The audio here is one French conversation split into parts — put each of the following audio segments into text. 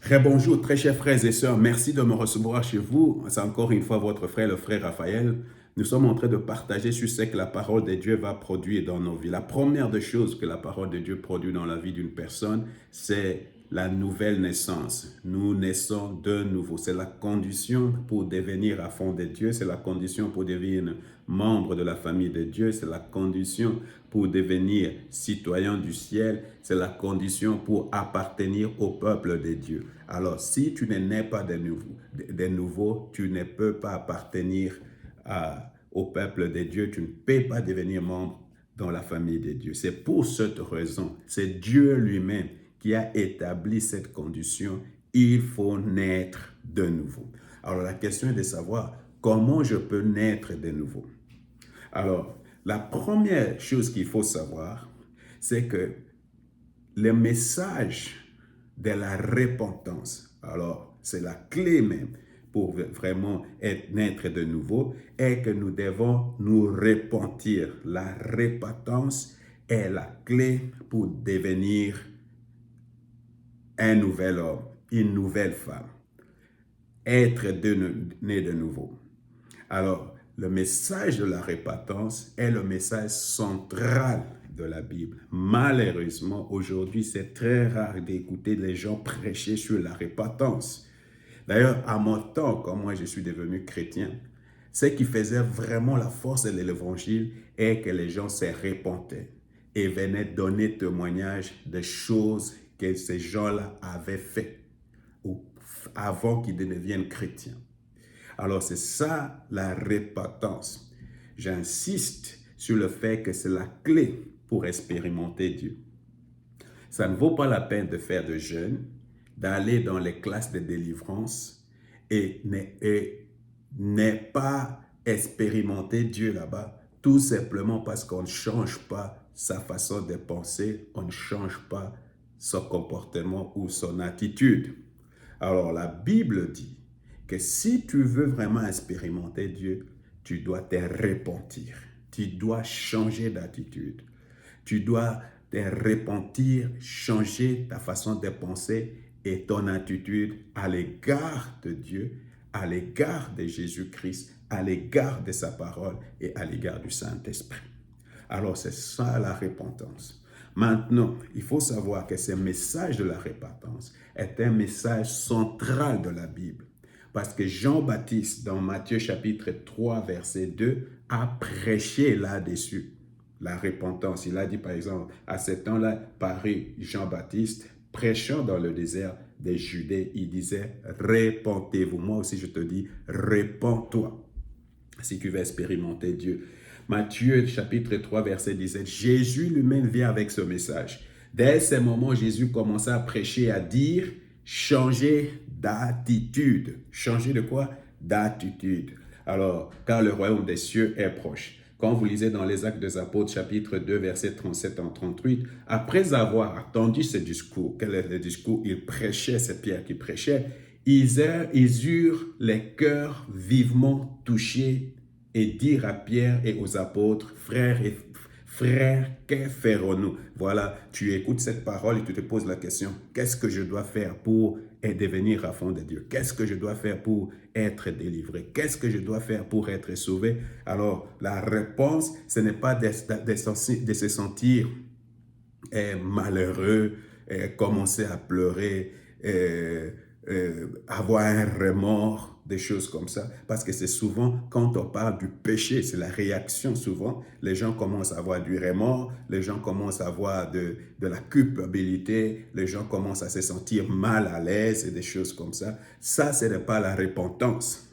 Très bonjour, très chers frères et sœurs. Merci de me recevoir chez vous. C'est encore une fois votre frère, le frère Raphaël. Nous sommes en train de partager sur ce que la parole de Dieu va produire dans nos vies. La première des choses que la parole de Dieu produit dans la vie d'une personne, c'est la nouvelle naissance. Nous naissons de nouveau. C'est la condition pour devenir à fond de Dieu. C'est la condition pour devenir membre de la famille de Dieu. C'est la condition pour devenir citoyen du ciel. C'est la condition pour appartenir au peuple de Dieu. Alors, si tu n'es né pas de nouveau, tu ne peux pas appartenir au peuple de Dieu. Tu ne peux pas devenir membre dans la famille de Dieu. C'est pour cette raison, c'est Dieu lui-même qui a établi cette condition. Il faut naître de nouveau. Alors, la question est de savoir comment je peux naître de nouveau. Alors, la première chose qu'il faut savoir, c'est que le message de la repentance, alors c'est la clé même pour vraiment naître de nouveau, est que nous devons nous repentir. La repentance est la clé pour devenir un nouvel homme, une nouvelle femme, être né de nouveau. Alors, le message de la repentance est le message central de la Bible. Malheureusement, aujourd'hui, c'est très rare d'écouter les gens prêcher sur la repentance. D'ailleurs, à mon temps, quand moi je suis devenu chrétien, ce qui faisait vraiment la force de l'évangile est que les gens se repentaient et venaient donner témoignage des choses que ces gens-là avaient faites avant qu'ils deviennent chrétiens. Alors, c'est ça la repentance. J'insiste sur le fait que c'est la clé pour expérimenter Dieu. Ça ne vaut pas la peine de faire de jeûne, d'aller dans les classes de délivrance et ne pas expérimenter Dieu là-bas, tout simplement parce qu'on ne change pas sa façon de penser, on ne change pas son comportement ou son attitude. Alors, la Bible dit que si tu veux vraiment expérimenter Dieu, tu dois te repentir. Tu dois changer d'attitude. Tu dois te repentir, changer ta façon de penser et ton attitude à l'égard de Dieu, à l'égard de Jésus-Christ, à l'égard de sa parole et à l'égard du Saint-Esprit. Alors, c'est ça la repentance. Maintenant, il faut savoir que ce message de la repentance est un message central de la Bible. Parce que Jean-Baptiste, dans Matthieu chapitre 3, verset 2, a prêché là-dessus, la repentance. Il a dit par exemple, à ce temps-là, parut Jean-Baptiste, prêchant dans le désert des Judées, il disait, repentez-vous. Moi aussi, je te dis, repens-toi si tu veux expérimenter Dieu. Matthieu chapitre 3, verset 17, Jésus lui-même vient avec ce message. Dès ce moment, Jésus commença à prêcher, à dire, changez d'attitude. Changer de quoi? D'attitude. Alors, car le royaume des cieux est proche. Quand vous lisez dans les Actes des Apôtres, chapitre 2, verset 37 en 38, après avoir attendu ce discours, quel est le discours? Il prêchait, c'est Pierre qui prêchait, ils eurent les cœurs vivement touchés et dirent à Pierre et aux apôtres, frères, que ferons-nous? Voilà, tu écoutes cette parole et tu te poses la question, qu'est-ce que je dois faire pour devenir à fond de Dieu? Qu'est-ce que je dois faire pour être délivré? Qu'est-ce que je dois faire pour être sauvé? Alors, la réponse, ce n'est pas de se sentir malheureux, commencer à pleurer, avoir un remords, des choses comme ça. Parce que c'est souvent, quand on parle du péché, c'est la réaction souvent. Les gens commencent à avoir du remords, les gens commencent à avoir de la culpabilité, les gens commencent à se sentir mal à l'aise et des choses comme ça. Ça, ce n'est pas la repentance.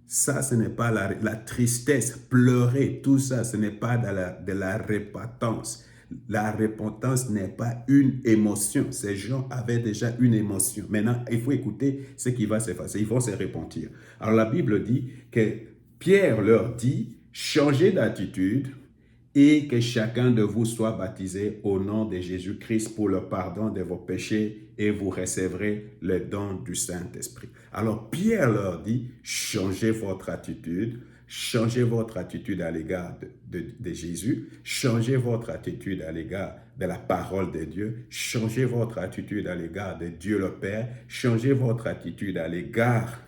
Ça, ce n'est pas la tristesse, pleurer, tout ça, ce n'est pas de la repentance. La repentance n'est pas une émotion. Ces gens avaient déjà une émotion. Maintenant, il faut écouter ce qui va se passer. Ils vont se repentir. Alors, la Bible dit que Pierre leur dit, changez d'attitude et que chacun de vous soit baptisé au nom de Jésus-Christ pour le pardon de vos péchés et vous recevrez le don du Saint-Esprit. Alors Pierre leur dit, changez votre attitude, changez votre attitude à l'égard de Jésus, changez votre attitude à l'égard de la parole de Dieu, changez votre attitude à l'égard de Dieu le Père, changez votre attitude à l'égard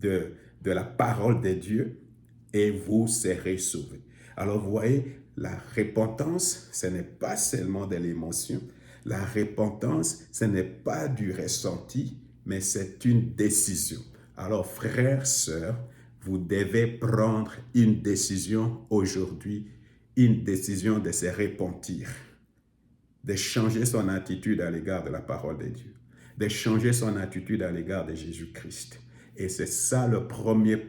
de la parole de Dieu et vous serez sauvés. Alors vous voyez, la repentance, ce n'est pas seulement de l'émotion. La repentance, ce n'est pas du ressenti, mais c'est une décision. Alors frères, sœurs, vous devez prendre une décision aujourd'hui, une décision de se repentir, de changer son attitude à l'égard de la parole de Dieu, de changer son attitude à l'égard de Jésus-Christ. Et c'est ça le premier pas